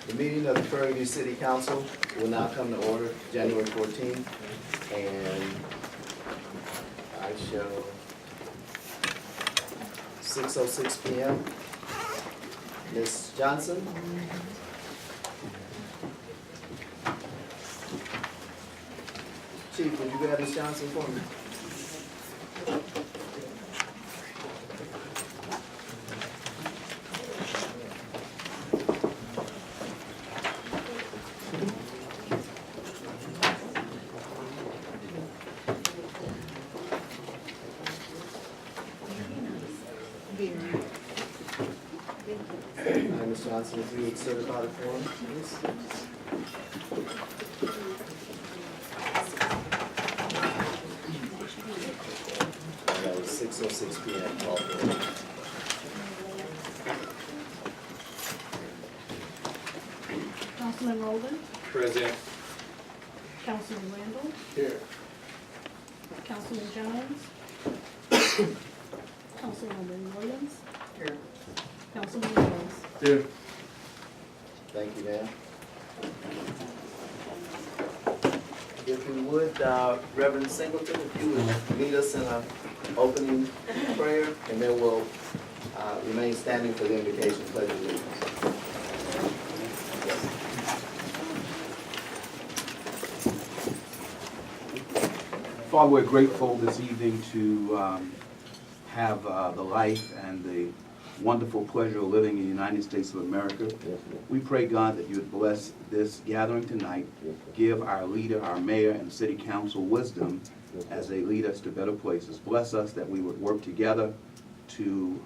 The meeting of the Prairie City Council will now come to order, January 14th, and I show 6:06 p.m. Ms. Johnson? Chief, would you grab Ms. Johnson for me? Ms. Johnson, if you would certify the form, please. That was 6:06 p.m. Call for order. Councilman Rowland, Present. Councilman Randall, Here. Councilman Jones, Councilwoman Williams, Here. Councilman Rose. Here. Thank you, ma'am. If we would, Reverend Singleton, if you would lead us in an opening prayer, and then we'll remain standing for the invocation, pledge of allegiance. Father, we're grateful this evening to have the life and the wonderful pleasure of living in the United States of America. We pray, God, that you would bless this gathering tonight, give our leader, our mayor, and city council wisdom as they lead us to better places. Bless us that we would work together to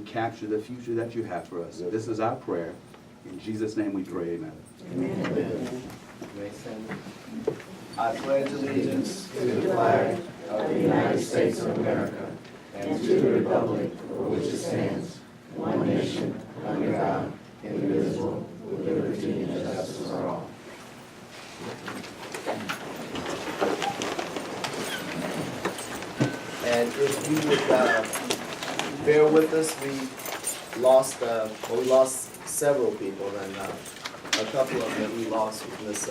capture the future that you have for us. This is our prayer. In Jesus' name we pray, amen. Amen. I pledge allegiance to the flag of the United States of America and to the republic for which it stands, one nation, under God, indivisible, with liberty and justice for all. And if you would bear with us, we lost several people, and a couple of them we lost with Miss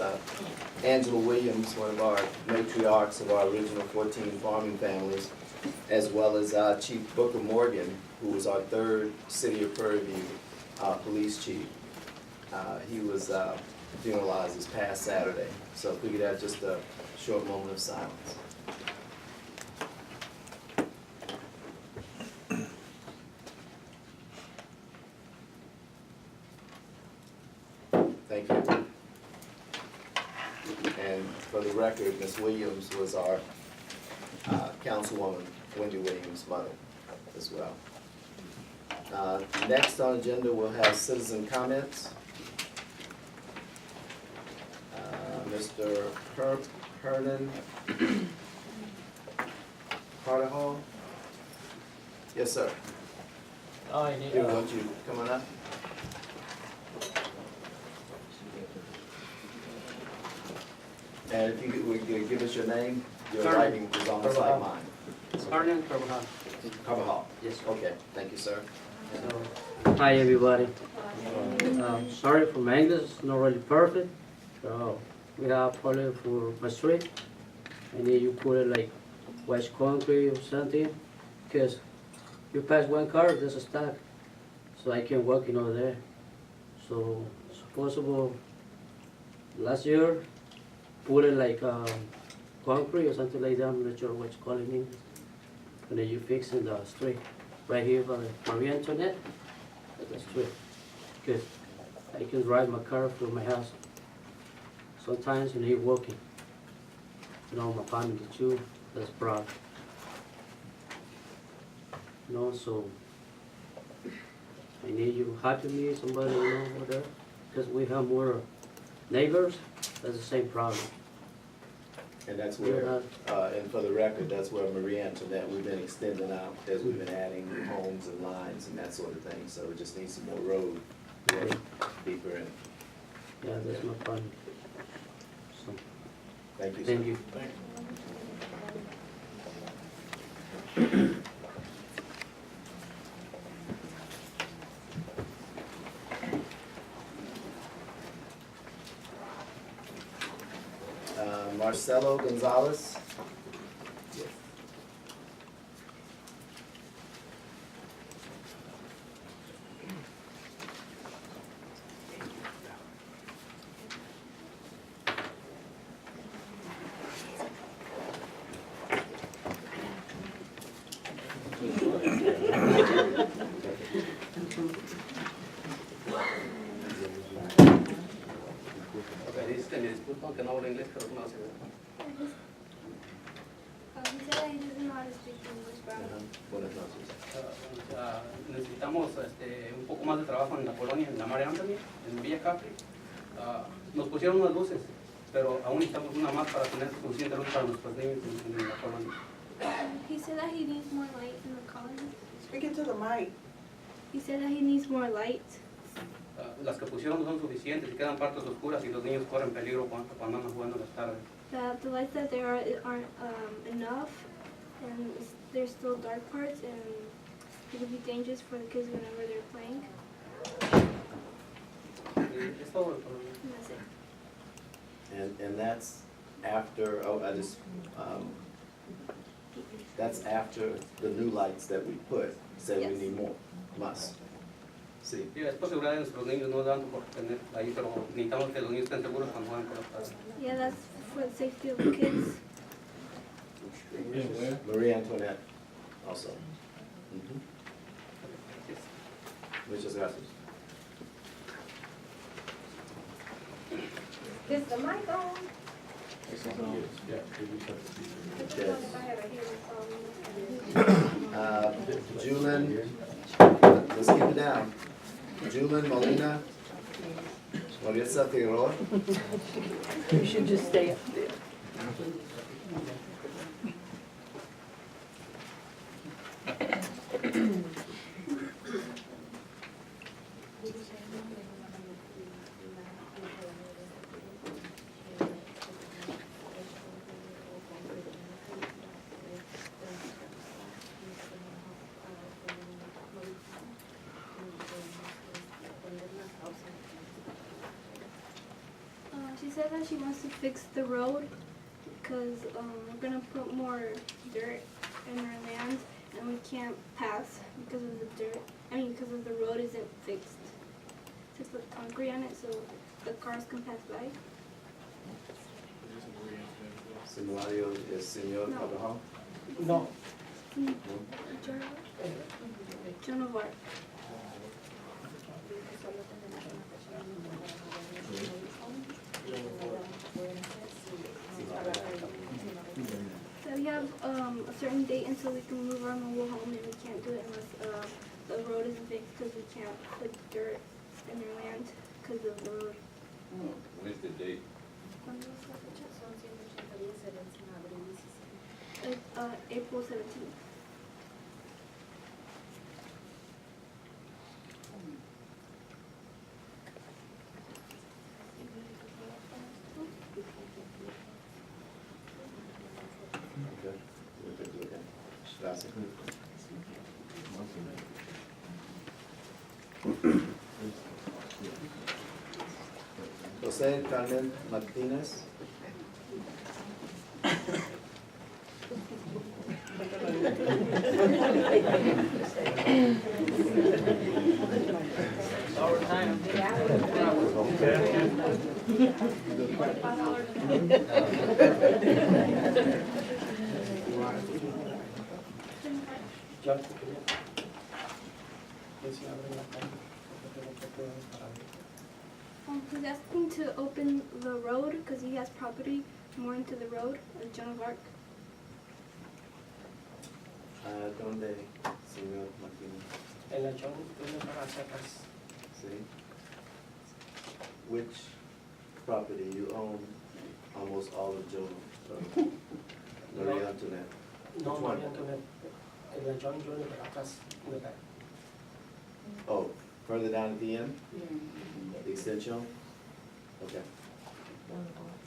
Angela Williams, one of our matriarchs of our original 14 farming families, as well as Chief Booker Morgan, who was our third City of Prairie View police chief. He was funeralized this past Saturday. So if we could have just a short moment of silence. Thank you. And for the record, Ms. Williams was our Councilwoman Wendy Williams' mother as well. Next on the agenda, we'll have citizen comments. Mr. Hernan Carter. Yes, sir. I need, Here, want you coming up? And if you would give us your name, your Hernan. writing is almost like mine. Arlen Carvajal. Carvajal. Yes. Okay, thank you, sir. So, hi everybody. Sorry for my English, it's not really perfect. So we have problem for my street. I need you put it like white concrete or something, because you pass one car, there's a stack, so I can walk in over there. So it's possible last year put it like concrete or something like that. I'm not sure what you call it in English. And then you fix in the street right here by Marie Antoinette. That's the street. Because I can drive my car from my house. Sometimes when you're walking, you know, my family too, that's a problem. You know, so I need you help me, somebody, you know, whatever. Because we have more neighbors, that's the same problem. And that's where, and for the record, that's where Marie Antoinette, we've been extending out as we've been adding homes and lines and that sort of thing. So we just need some more road work deeper in. Yeah, that's my problem. So, Thank you, sir. thank you. Marcelo Gonzalez. Me disculpo que no hablo inglés, pero no sé. He said he doesn't know how to speak English, but Buenas noches. Necesitamos un poco más de trabajo en la colonia, en la Mare Anthony, en Villa Capri. Nos pusieron unas luces, pero aún necesitamos una más para tener suficiente luz para nuestros niños en la colonia. he said that he needs more light in the colony. Speak into the mic. He said that he needs more light. Las que pusieron no son suficientes y quedan partes oscuras y los niños corren peligro cuando andan jugando en las tardes. That the lights that there are aren't enough, and there's still dark parts, and it could be dangerous for the kids whenever they're playing. Es todo el problema. And that's it. And that's after, that's after the new lights that we put, say we Yes. need more, must. Sí. Sí, es por seguridad de nuestros niños, no dando por tener ahí, pero necesitamos que los niños estén seguros cuando juegan por las tardes. Yeah, that's for the safety of the kids. Marie Antoinette also. Muchas gracias. Is the mic on? Julian, let's keep it down. Julian Molina, Maritza Figueroa. You should just stay up there. She said that she wants to fix the road because we're gonna put more dirt in our land and we can't pass because of the dirt. I mean, because of the road isn't fixed. Just put concrete on it so the cars can pass by. Seminario es Señor No. Carvajal. No. Joan of Arc. So we have a certain date until we can move our mobile home, and we can't do it unless the road is fixed because we can't put dirt in our land because of the road. When's the date? April 17th. Okay. Gracias. José Carmen Martínez. He's asking to open the road because he has property more into the road, like Joan of Arc. ¿Dónde, señor Martínez? En la John tiene para hacer las... See? Which property you own almost all of Joan? Maria Antoinette. No, Which one? María Antoinette. En la John Junior de atrás. De acá. Oh, further down at the end? The extension? Okay.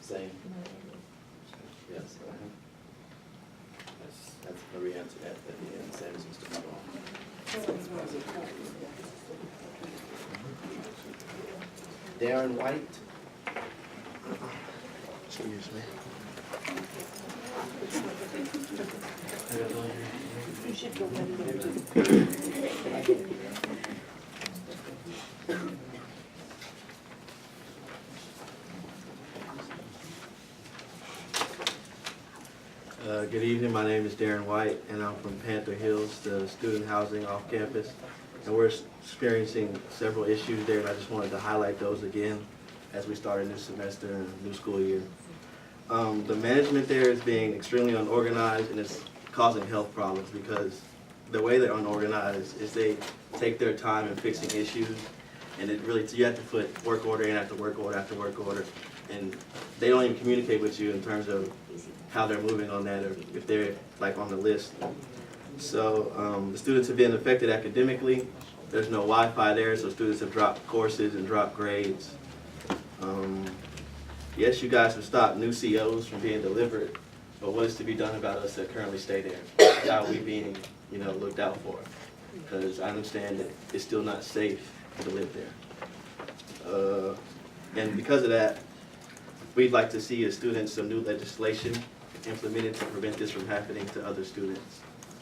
Same. Yes. That's Maria Antoinette at the end, same as Mr. McGraw. Darren White. Excuse me. You should go ahead and go to the. Good evening, my name is Darren White, and I'm from Panther Hills, the student housing off campus. And we're experiencing several issues there, and I just wanted to highlight those again as we start a new semester and a new school year. The management there is being extremely unorganized, and it's causing health problems because the way they're unorganized is they take their time in fixing issues, and it really, you have to put work order in after work order after work order, and they don't even communicate with you in terms of how they're moving on that, or if they're like on the list. So the students have been affected academically. There's no Wi-Fi there, so students have dropped courses and dropped grades. Yes, you guys have stopped new COs from being delivered, but what is to be done about us that currently stay there? How are we being, looked out for? Because I understand that it's still not safe to live there. And because of that, we'd like to see as students some new legislation implemented to prevent this from happening to other students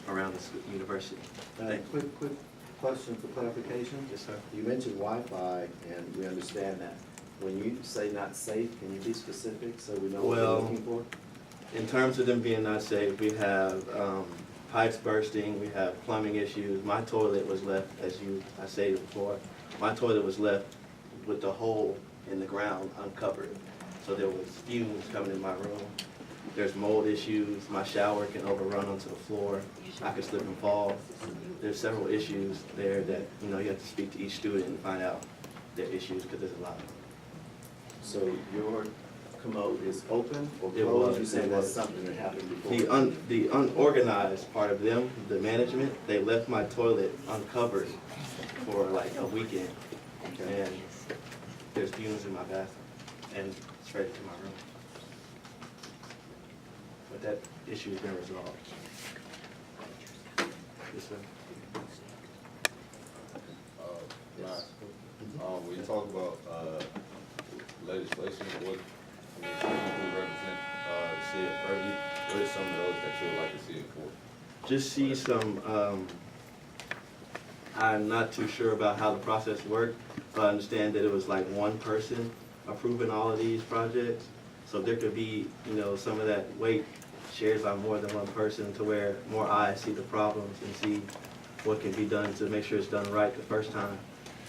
around the university. Thank you. Quick question for clarification. Yes, sir. You mentioned Wi-Fi, and we understand that. When you say not safe, can you be specific so we know what we're Well, looking for? In terms of them being not safe, we have pipes bursting, we have plumbing issues. My toilet was left, as I stated before, my toilet was left with the hole in the ground uncovered. So there was fumes coming in my room. There's mold issues. My shower can overrun onto the floor. I could slip and fall. There's several issues there that, you have to speak to each student and find out their issues because there's a lot of them. So your commode is open or It closed? was, You said it that's was. something that happened before. The unorganized part of them, the management, they left my toilet uncovered for like a weekend. Okay. And there's fumes in my bathroom and straight to my room. But that issue has been resolved. Yes, sir. Yes. When you talk about legislation, what who represent the city of Prairie, what is some of those that you would like to see it for? Just see some, I'm not too sure about how the process worked, but I understand that it was like one person approving all of these projects. So there could be, some of that weight shared by more than one person to where more eyes see the problems and see what can be done to make sure it's done right the first time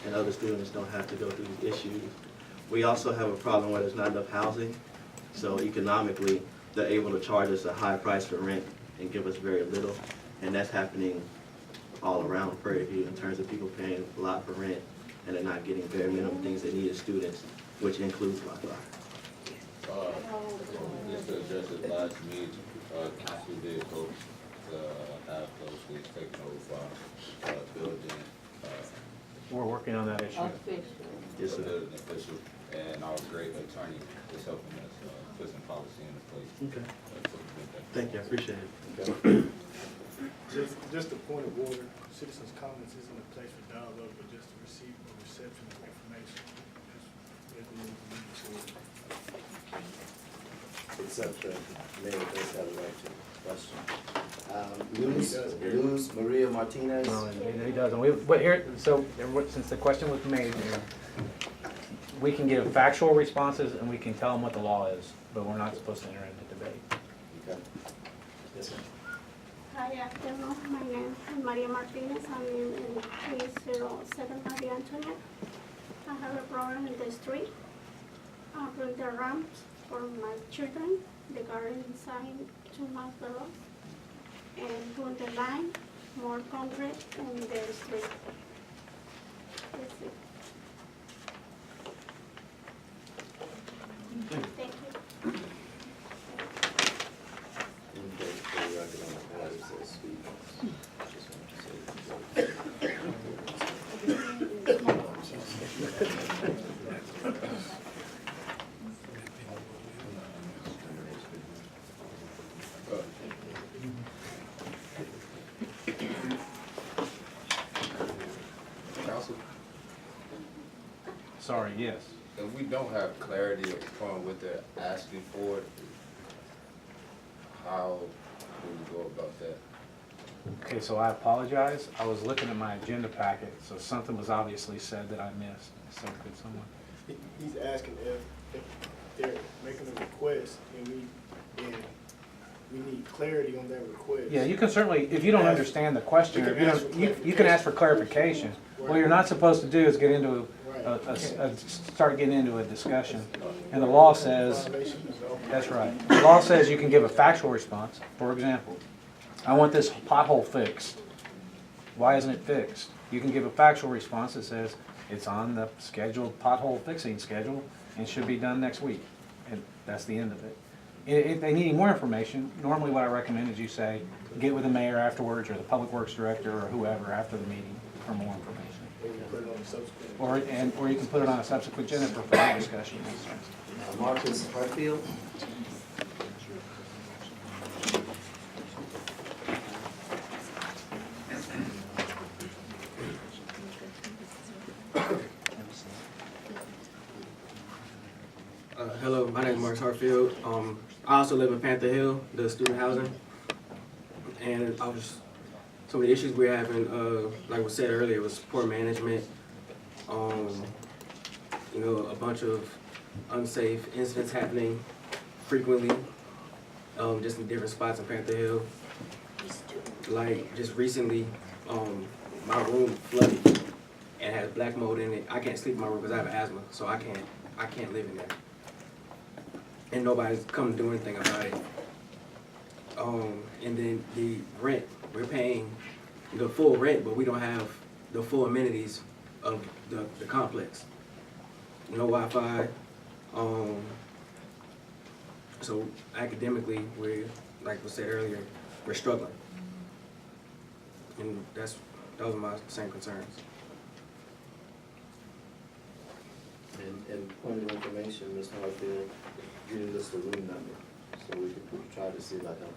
and other students don't have to go through these issues. We also have a problem where there's not enough housing. So economically, they're able to charge us a high price for rent and give us very little. And that's happening all around Prairie View in terms of people paying a lot for rent and they're not getting very minimum things they need as students, which includes Wi-Fi. Just to address it last meeting, council did vote to have those things taken over by building, We're working on that issue. Yes, a sir. building official, and our great attorney is helping us put some policy into place. Okay. So we did that. Thank you, I appreciate it. Just a point of order, citizens' comments isn't a place for dialogue, but just to receive or reception of information. Except the mayor does have a right to question. Luz Maria Martinez. No, he doesn't. But here, so since the question was made, we can give factual responses and we can tell them what the law is, but we're not supposed to enter into debate. Okay. Yes, sir. Hi, afternoon. My name is Maria Martinez. I'm in 307 Maria Antoinette. I have a problem in the street. I bring the ramps for my children, the garden inside 2 months ago, and doing the line, more concrete in the street. That's it. Thank you. Okay, for the record, on the matters that speak. Just want to say- Council, Sorry, yes. if we don't have clarity upon what they're asking for, how do we go about that? Okay, so I apologize. I was looking at my agenda packet, so something was obviously said that I missed. So could someone? He's asking if they're making a request and we need clarity on that request. Yeah, you can certainly, if you don't understand the question, You or can if ask for you can ask for clarification. What you're not supposed to do is get into start getting into a discussion. And the law says, that's right. The law says you can give a factual response. For example, I want this pothole fixed. Why isn't it fixed? You can give a factual response that says it's on the scheduled pothole fixing schedule and should be done next week. And that's the end of it. If they need more information, normally what I recommend is you say, get with the mayor afterwards or the public works director or whoever after the meeting for more information. Or you can put it on a subsequent agenda for further discussion. Marcus Hartfield. Hello, my name is Mark Hartfield. I also live in Panther Hill, the student housing. And some of the issues we're having, like was said earlier, was poor management. A bunch of unsafe incidents happening frequently, just in different spots in Panther Hill. Like just recently, my room flooded and has black mold in it. I can't sleep in my room because I have asthma, so I can't live in there. And nobody's come to do anything about it. And then the rent, we're paying the full rent, but we don't have the full amenities of the complex. No Wi-Fi. So academically, we're, like was said earlier, we're struggling. And those are my same concerns. And point of information, Mr. Hartfield, you didn't list the room number, so we could try to see if I can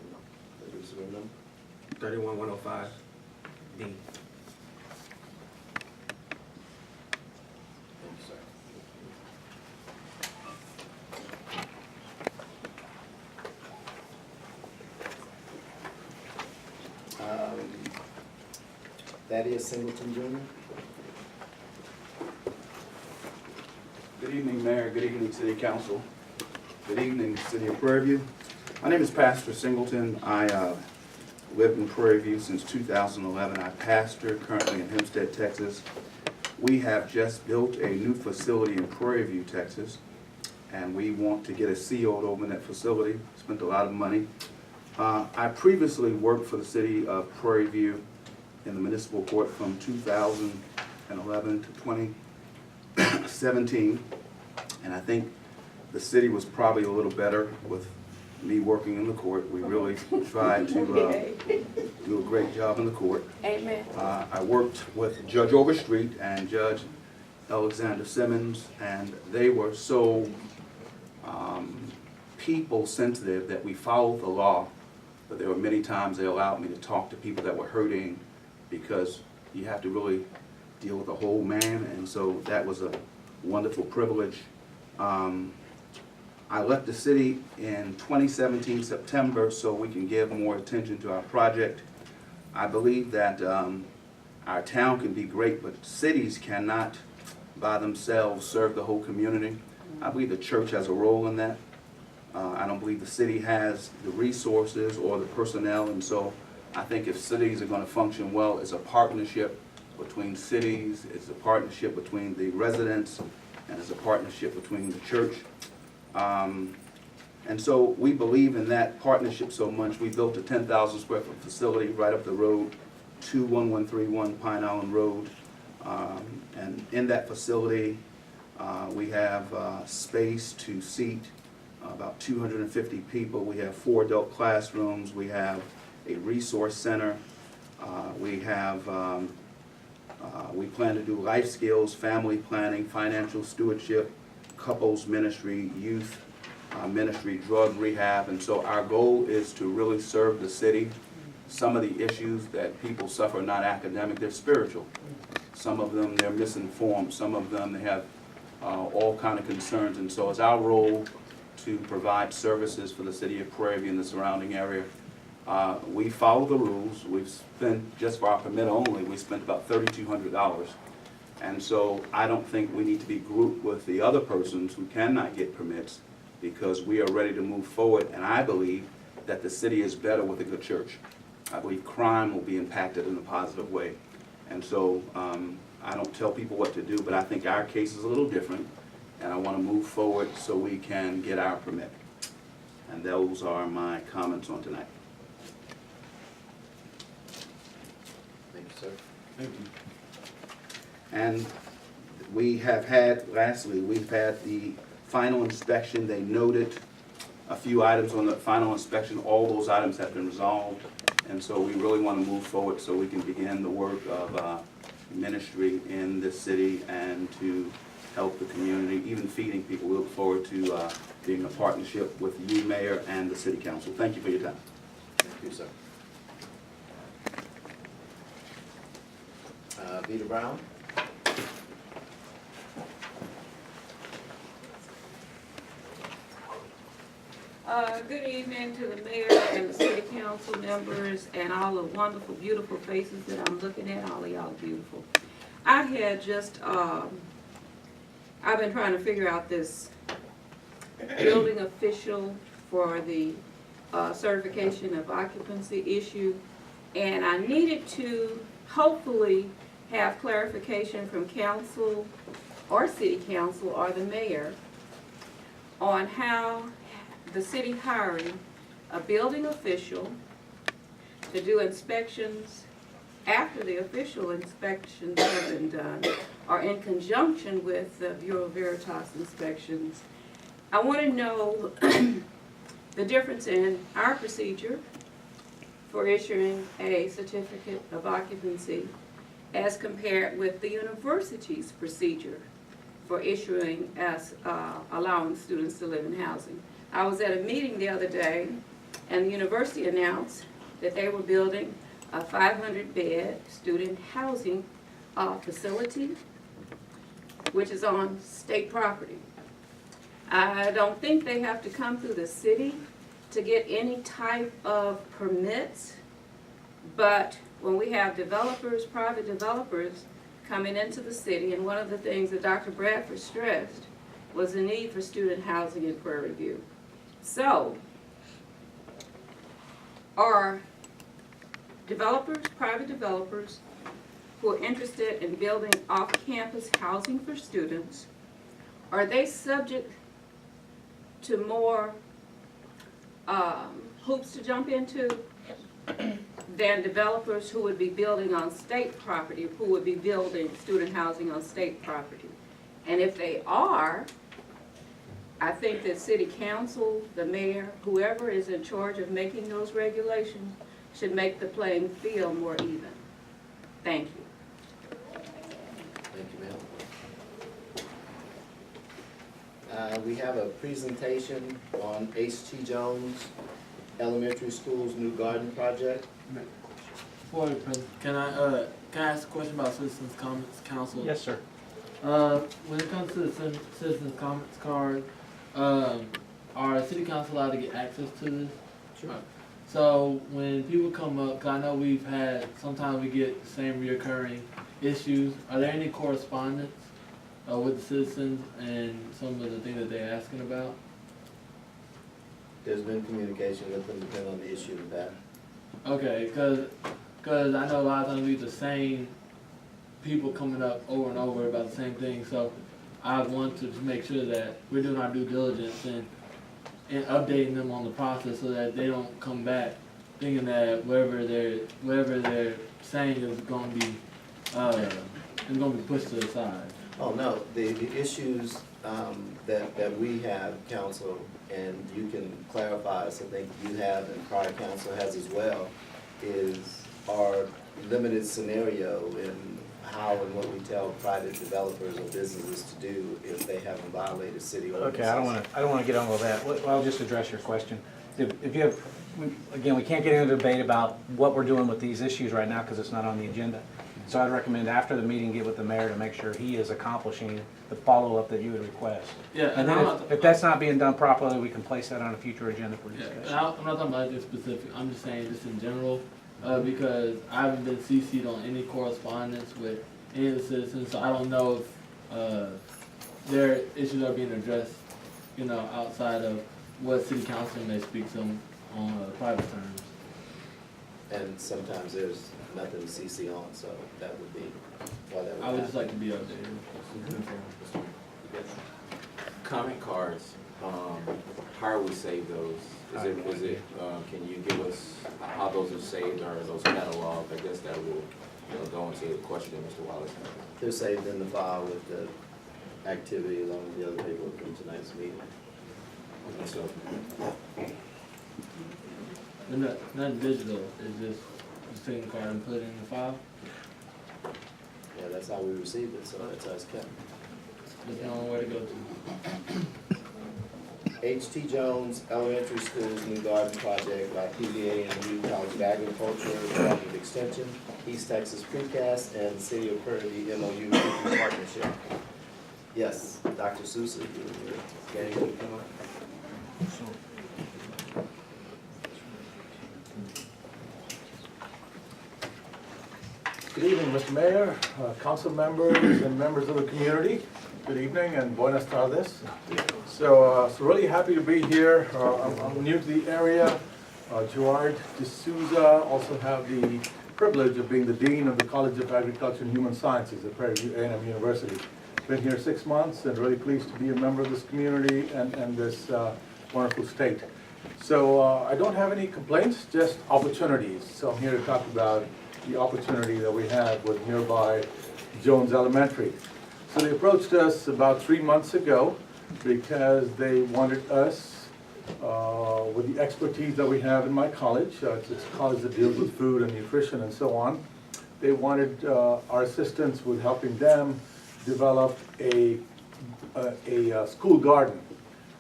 reduce the room number. 31105 D. Thank you, sir. Thaddeus Singleton Jr. Good evening, Mayor. Good evening, City Council. Good evening, City of Prairie View. My name is Pastor Singleton. I lived in Prairie View since 2011. I pastor currently in Hempstead, Texas. We have just built a new facility in Prairie View, Texas, and we want to get a CO to open that facility. Spent a lot of money. I previously worked for the City of Prairie View in the municipal court from 2011 to 2017, and I think the city was probably a little better with me working in the court. We really tried to do a great job in the court. Amen. I worked with Judge Overstreet and Judge Alexander Simmons, and they were so people sensitive that we followed the law, but there were many times they allowed me to talk to people that were hurting, because you have to really deal with the whole man, and so that was a wonderful privilege. I left the city in 2017 September so we can give more attention to our project. I believe that our town can be great, but cities cannot by themselves serve the whole community. I believe the church has a role in that. I don't believe the city has the resources or the personnel, and so I think if cities are going to function well, it's a partnership between cities, it's a partnership between the residents, and it's a partnership between the church. And so we believe in that partnership so much. We built a 10,000 square foot facility right up the road, 21131 Pine Island Road. And in that facility, we have space to seat about 250 people. We have 4 adult classrooms. We have a resource center. We plan to do life skills, family planning, financial stewardship, couples ministry, youth ministry, drug rehab. And so our goal is to really serve the city. Some of the issues that people suffer are not academic, they're spiritual. Some of them, they're misinformed. Some of them, they have all kind of concerns. And so it's our role to provide services for the city of Prairie and the surrounding area. We follow the rules. We've spent, just for our permit only, we spent about $3,200. And so I don't think we need to be grouped with the other persons who cannot get permits, because we are ready to move forward, and I believe that the city is better with a good church. I believe crime will be impacted in a positive way. And so I don't tell people what to do, but I think our case is a little different, and I want to move forward so we can get our permit. And those are my comments on tonight. Thank you, sir. Thank you. And we have had, lastly, we've had the final inspection. They noted a few items on the final inspection. All those items have been resolved. And so we really want to move forward so we can begin the work of ministry in this city and to help the community, even feeding people. We look forward to being a partnership with you, Mayor, and the City Council. Thank you for your time. Thank you, sir. Vita Brown? Good evening to the mayor and the city council members and all the wonderful, beautiful faces that I'm looking at. All of y'all are beautiful. I had just, I've been trying to figure out this building official for the certification of occupancy issue, and I needed to hopefully have clarification from council or city council or the mayor on how the city hiring a building official to do inspections after the official inspections have been done, or in conjunction with the Bureau Veritas inspections. I want to know the difference in our procedure for issuing a certificate of occupancy as compared with the university's procedure for issuing as allowing students to live in housing. I was at a meeting the other day, and the university announced that they were building a 500-bed student housing facility, which is on state property. I don't think they have to come through the city to get any type of permits, but when we have developers, private developers, coming into the city, and one of the things that Dr. Bradford stressed was the need for student housing in Prairie View. So, are developers, private developers, who are interested in building off-campus housing for students, are they subject to more hoops to jump into than developers who would be building on state property, who would be building student housing on state property? And if they are, I think that city council, the mayor, whoever is in charge of making those regulations should make the playing field more even. Thank you. Thank you, ma'am. We have a presentation on H.T. Jones Elementary School's new garden project. Board President, can I ask a question about Citizens Comments Council? Yes, sir. When it comes to the Citizens Comments card, are city council allowed to get access to this? Sure. So when people come up, 'cause I know we've had, sometimes we get the same reoccurring issues, are there any correspondence with the citizens and some of the things that they're asking about? There's been communication with them depending on the issue of that. Okay, cause I know a lot of times we get the same people coming up over and over about the same thing, so I want to make sure that we're doing our due diligence and updating them on the process so that they don't come back thinking that whatever they're saying is gonna be pushed to the side. Oh, no, the issues that we have, council, and you can clarify, so I think you have and prior council has as well, is our limited scenario in how and what we tell private developers or businesses to do if they haven't violated city ordinances. Okay, I don't wanna get on with that. I'll just address your question. If you have, again, we can't get into a debate about what we're doing with these issues right now because it's not on the agenda. So I'd recommend after the meeting, get with the mayor to make sure he is accomplishing the follow-up that you would request. Yeah, And then if that's not being done properly, we can place that on a future agenda for Yeah, discussion. and I'm not talking about this specific, I'm just saying just in general, because I haven't been CC'd on any correspondence with any of the citizens, so I don't know if, their issues are being addressed, you know, outside of what city council may speak to them on private terms. And sometimes there's nothing to CC on, so that would be why that would I would just happen. like to be updated. Comment cards, how are we save those? Can you give us how those are saved, or are those cataloged? I guess that will, go into the question that Mr. Wallace had. They're saved in the file with the activity along with the other paperwork from tonight's meeting. And so, They're not digital, it's just take the card and put it in the file. Yeah, that's how we received it, so that's how it's kept. There's no way to go to. H.T. Jones Elementary School's New Garden Project by PVA and New College of Agriculture, Department of Extension, East Texas Precast, and City of Prairie MOU partnership. Yes, Dr. Sousa, you come on. Good evening, Mr. Mayor, council members, and members of the community. Good evening and buenas tardes. So really happy to be here. I'm new to the area. Gerard D'Souza, also have the privilege of being the Dean of the College of Agriculture and Human Sciences at Prairie A&M University. Been here 6 months and really pleased to be a member of this community and this wonderful state. So I don't have any complaints, just opportunities. So I'm here to talk about the opportunity that we have with nearby Jones Elementary. So they approached us about 3 months ago because they wanted us, with the expertise that we have in my college, it's a college that deals with food and nutrition and so on, they wanted our assistance with helping them develop a school garden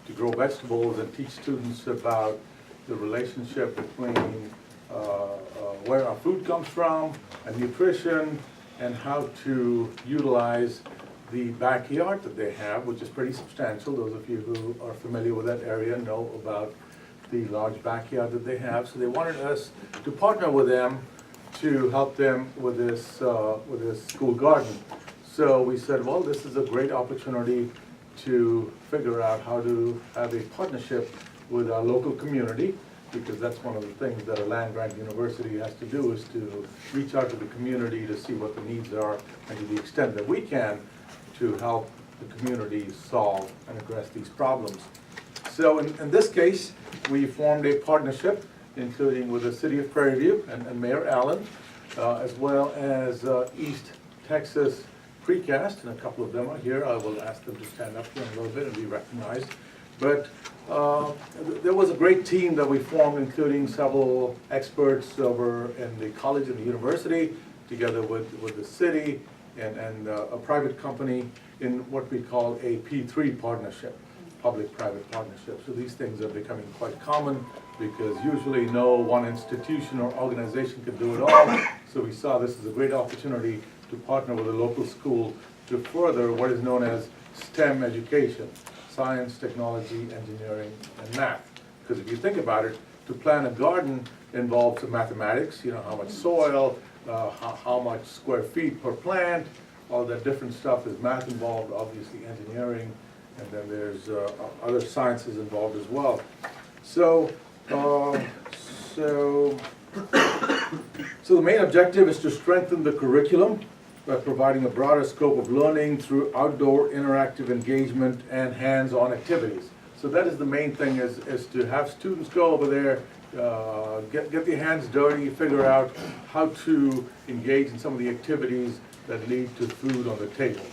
to grow vegetables and teach students about the relationship between where our food comes from and nutrition and how to utilize the backyard that they have, which is pretty substantial. Those of you who are familiar with that area know about the large backyard that they have. So they wanted us to partner with them to help them with this school garden. So we said, well, this is a great opportunity to figure out how to have a partnership with our local community, because that's one of the things that a land-grant university has to do, is to reach out to the community to see what the needs are, and to the extent that we can, to help the community solve and address these problems. So in this case, we formed a partnership, including with the City of Prairie View and Mayor Allen, as well as East Texas Precast, and a couple of them are here. I will ask them to stand up here in a little bit and be recognized. But there was a great team that we formed, including several experts over in the college and the university, together with the city and a private company in what we call a P3 partnership, public-private partnership. So these things are becoming quite common because usually no one institution or organization can do it all. So we saw this as a great opportunity to partner with a local school to further what is known as STEM education: science, technology, engineering, and math. Because if you think about it, to plant a garden involves some mathematics, how much soil, how much square feet per plant, all that different stuff. There's math involved, obviously engineering, and then there's other sciences involved as well. So the main objective is to strengthen the curriculum by providing a broader scope of learning through outdoor interactive engagement and hands-on activities. So that is the main thing, is to have students go over there, get their hands dirty, figure out how to engage in some of the activities that lead to food on the table.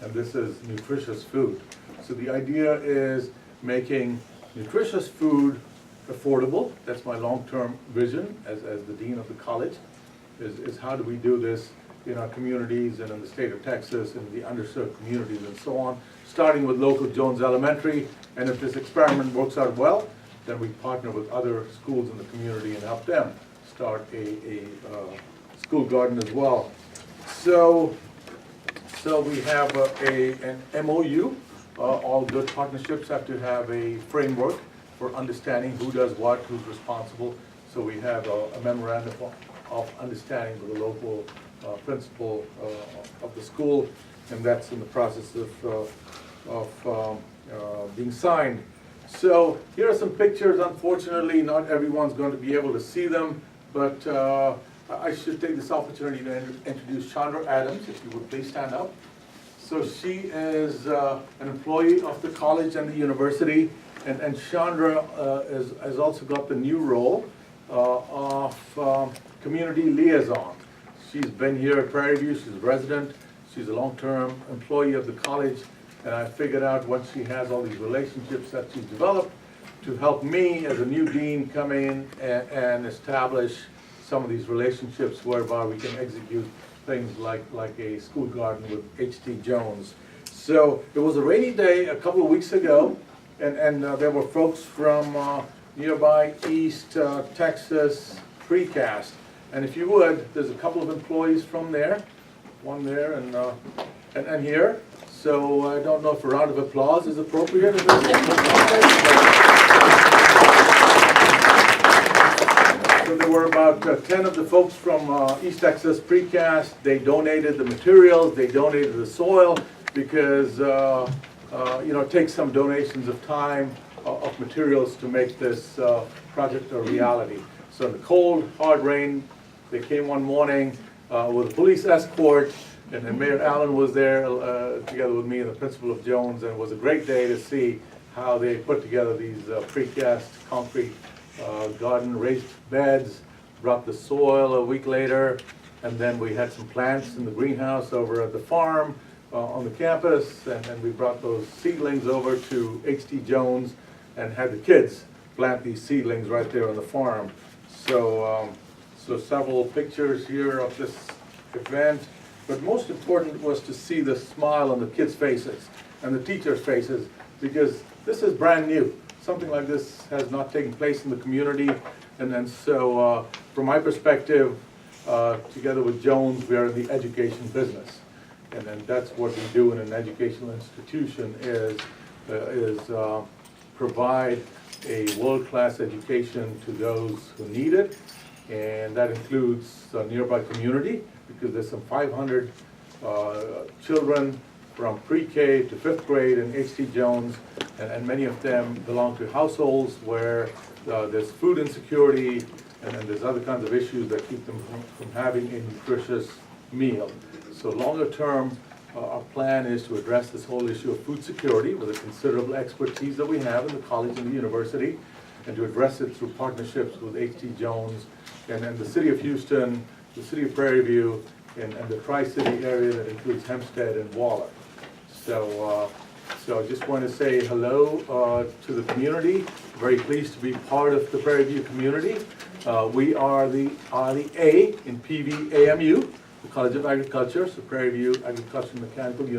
And this is nutritious food. So the idea is making nutritious food affordable. That's my long-term vision as the dean of the college, is how do we do this in our communities and in the state of Texas and the underserved communities and so on, starting with local Jones Elementary. And if this experiment works out well, then we partner with other schools in the community and help them start a school garden as well. So we have an MOU. All good partnerships have to have a framework for understanding who does what, who's responsible. So we have a memorandum of understanding with the local principal of the school, and that's in the process of being signed. So here are some pictures. Unfortunately, not everyone's going to be able to see them, but I should take this opportunity to introduce Chandra Adams, if you would please stand up. So she is an employee of the college and the university, and Chandra has also got the new role of community liaison. She's been here at Prairie View, she's a resident, she's a long-term employee of the college, and I figured out once she has all these relationships that she's developed to help me as a new dean come in and establish some of these relationships whereby we can execute things like a school garden with H.T. Jones. So it was a rainy day a couple of weeks ago, and there were folks from nearby East Texas Precast. And if you would, there's a couple of employees from there, one there and here. So I don't know if a round of applause is appropriate. So there were about 10 of the folks from East Texas Precast. They donated the materials, they donated the soil, because it takes some donations of time of materials to make this project a reality. So in the cold, hard rain, they came one morning with a police escort, and then Mayor Allen was there together with me and the principal of Jones, and it was a great day to see how they put together these precast concrete garden raised beds, brought the soil a week later, and then we had some plants in the greenhouse over at the farm on the campus, and we brought those seedlings over to H.T. Jones and had the kids plant these seedlings right there on the farm. So several pictures here of this event, but most important was to see the smile on the kids' faces and the teachers' faces, because this is brand new. Something like this has not taken place in the community, and so from my perspective, together with Jones, we are in the education business, and then that's what we do in an educational institution is provide a world-class education to those who need it, and that includes the nearby community, because there's some 500 children from pre-K to 5th grade in H.T. Jones, and many of them belong to households where there's food insecurity, and then there's other kinds of issues that keep them from having a nutritious meal. So longer term, our plan is to address this whole issue of food security with the considerable expertise that we have in the college and the university, and to address it through partnerships with H.T. Jones and the city of Houston, the city of Prairie View, and the Tri-City area that includes Hempstead and Waller. So I just want to say hello to the community. Very pleased to be part of the Prairie View community. We are the A in PVAMU, the College of Agriculture, so Prairie View Agricultural Mechanical University.